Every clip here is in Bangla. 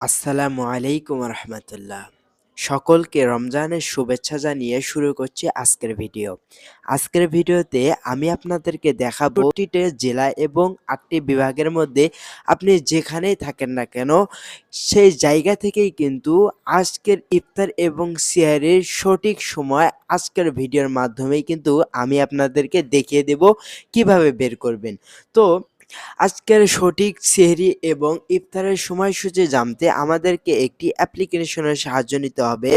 আসসালামু আলাইকুম রহমতুল্লাহ। সকলকে রমজানের শুভেচ্ছা জানিয়ে শুরু করছি আজকের ভিডিও। আজকের ভিডিওতে আমি আপনাদেরকে দেখাবো প্রতিটি জেলা এবং ৮টি বিভাগের মধ্যে আপনি যেখানেই থাকেন না কেন সেই জায়গা থেকেই কিন্তু আজকের ইফতার এবং সিহরির সঠিক সময় আজকের ভিডিওর মাধ্যমেই কিন্তু আমি আপনাদেরকে দেখিয়ে দেব কিভাবে বের করবেন। তো আজকের সঠিক সেহরি এবং ইফতারের সময়সূচি জানতে আমাদেরকে একটি অ্যাপ্লিকেশনের সাহায্য নিতে হবে।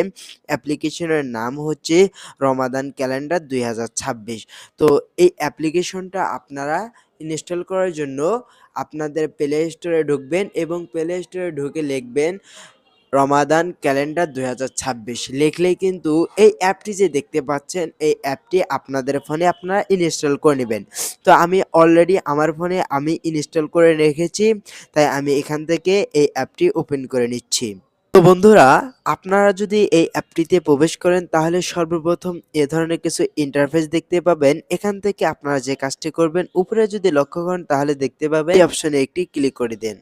অ্যাপ্লিকেশনের নাম হচ্ছে রমাদান ক্যালেন্ডার ২০২৬। তো এই অ্যাপ্লিকেশনটা আপনারা ইনস্টল করার জন্য আপনাদের প্লে স্টোরে ঢুকবেন এবং প্লে স্টোরে ঢুকে লিখবেন রমাদান ক্যালেন্ডার ২০২৬ লিখলেই কিন্তু এই অ্যাপটি যে দেখতে পাচ্ছেন এই অ্যাপটি আপনাদের ফোনে আপনারা ইনস্টল করে নেবেন। তো আমি অলরেডি আমার ফোনে আমি ইনস্টল করে রেখেছি, তাই আমি এখান থেকে এই অ্যাপটি ওপেন করে নিচ্ছি। তো বন্ধুরা, আপনারা যদি এই অ্যাপটিতে প্রবেশ করেন তাহলে সর্বপ্রথম এ ধরনের কিছু ইন্টারফেস দেখতে পাবেন। এখান থেকে আপনারা যে কাজটি করবেন, উপরে যদি লক্ষ্য করেন তাহলে দেখতে পাবেন এই অপশনে একটি ক্লিক করে দেন।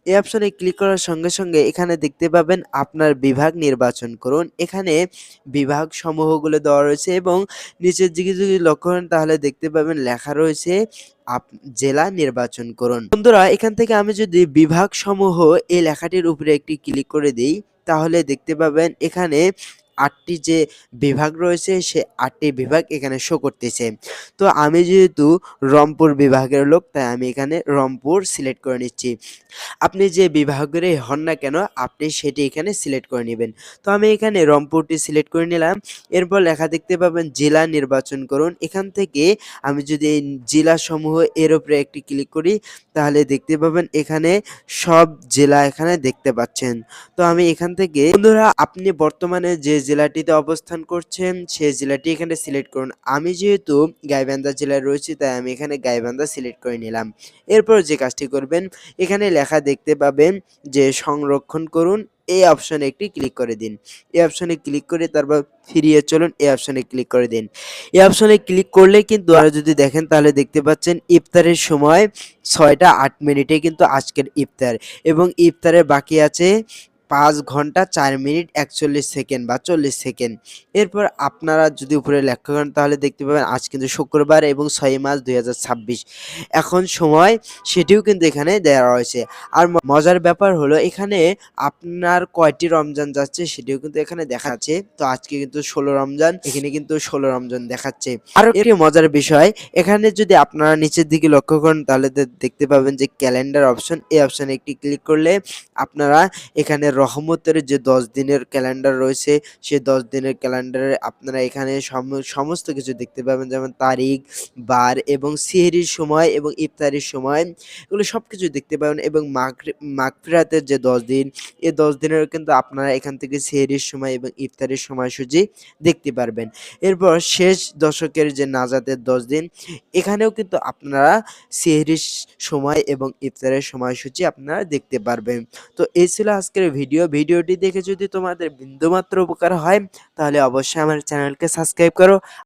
এই অপশনে ক্লিক করার সঙ্গে সঙ্গে এখানে দেখতে পাবেন আপনার বিভাগ নির্বাচন করুন। এখানে বিভাগ সমূহগুলো দেওয়া রয়েছে এবং নিচের দিকে যদি লক্ষ্য করেন তাহলে দেখতে পাবেন লেখা রয়েছে জেলা নির্বাচন করুন। বন্ধুরা, এখান থেকে আমি যদি বিভাগ সমূহ এই লেখাটির উপরে একটি ক্লিক করে দিই তাহলে দেখতে পাবেন এখানে ৮টি যে বিভাগ রয়েছে সে ৮টি বিভাগ এখানে শো করতেছে। তো আমি যেহেতু রংপুর বিভাগের লোক, তাই আমি এখানে রংপুর সিলেক্ট করে নিচ্ছি। আপনি যে বিভাগেরই হন না কেন আপনি সেটি এখানে সিলেক্ট করে নেবেন। তো আমি এখানে রংপুরটি সিলেক্ট করে নিলাম। এরপর লেখা দেখতে পাবেন জেলা নির্বাচন করুন। এখান থেকে আমি যদি এই জেলাসমূহ এর উপরে একটি ক্লিক করি তাহলে দেখতে পাবেন এখানে সব জেলা এখানে দেখতে পাচ্ছেন। তো আমি এখান থেকে বন্ধুরা, আপনি বর্তমানে যে জেলাটিতে অবস্থান করছেন সেই জেলাটি এখানে সিলেক্ট করুন। আমি যেহেতু গাইবান্ধা জেলায় রয়েছি তাই আমি এখানে গাইবান্ধা সিলেক্ট করে নিলাম। এরপর যে কাজটি করবেন, এখানে লেখা দেখতে পাবেন যে সংরক্ষণ করুন, এই অপশনে একটি ক্লিক করে দিন। এই অপশনে ক্লিক করে তারপর ফিরিয়ে চলুন, এই অপশনে ক্লিক করে দিন। এই অপশনে ক্লিক করলে কিন্তু আর যদি দেখেন তাহলে দেখতে পাচ্ছেন ইফতারের সময় ৬টা ৮ মিনিটে কিন্তু আজকের ইফতার এবং ইফতারের বাকি আছে ৫ ঘন্টা ৪ মিনিট ৪১ সেকেন্ড বা ৪০ সেকেন্ড। এরপর আপনারা যদি উপরে লক্ষ্য করেন তাহলে দেখতে পাবেন আজ কিন্তু শুক্রবার এবং ৬ মার্চ ২০২৬ এখন সময় সেটিও কিন্তু এখানে দেওয়া রয়েছে। আর মজার ব্যাপার হলো এখানে আপনার কয়টি রমজান যাচ্ছে সেটিও কিন্তু এখানে দেখাচ্ছে। তো আজকে কিন্তু ১৬ রমজান, এখানে কিন্তু ১৬ রমজান দেখাচ্ছে। আরো একটি মজার বিষয়, এখানে যদি আপনারা নিচের দিকে লক্ষ্য করেন তাহলে দেখতে পাবেন যে ক্যালেন্ডার অপশন, এই অপশনে একটি ক্লিক করলে আপনারা এখানে রহমতের যে ১০ দিনের ক্যালেন্ডার রয়েছে সেই ১০ দিনের ক্যালেন্ডারে আপনারা এখানে সমস্ত কিছু দেখতে পাবেন, যেমন তারিখ, বার এবং সেহরির সময় এবং ইফতারির সময়, এগুলো সবকিছু দেখতে পাবেন। এবং মাগফিরাতের যে ১০ দিন, এই ১০ দিনের কিন্তু আপনারা এখান থেকে সেহরির সময় এবং ইফতারের সময়সূচি দেখতে পারবেন। এরপর শেষ দশকের যে নাজাতের ১০ দিন, এখানেও কিন্তু আপনারা সেহরির সময় এবং ইফতারের সময়সূচি আপনারা দেখতে পারবেন। তো এই ছিল আজকের ভিডিওটি দেখে যদি তোমাদের বিন্দুমাত্র উপকার হয় তাহলে অবশ্যই আমার চ্যানেলকে সাবস্ক্রাইব করো।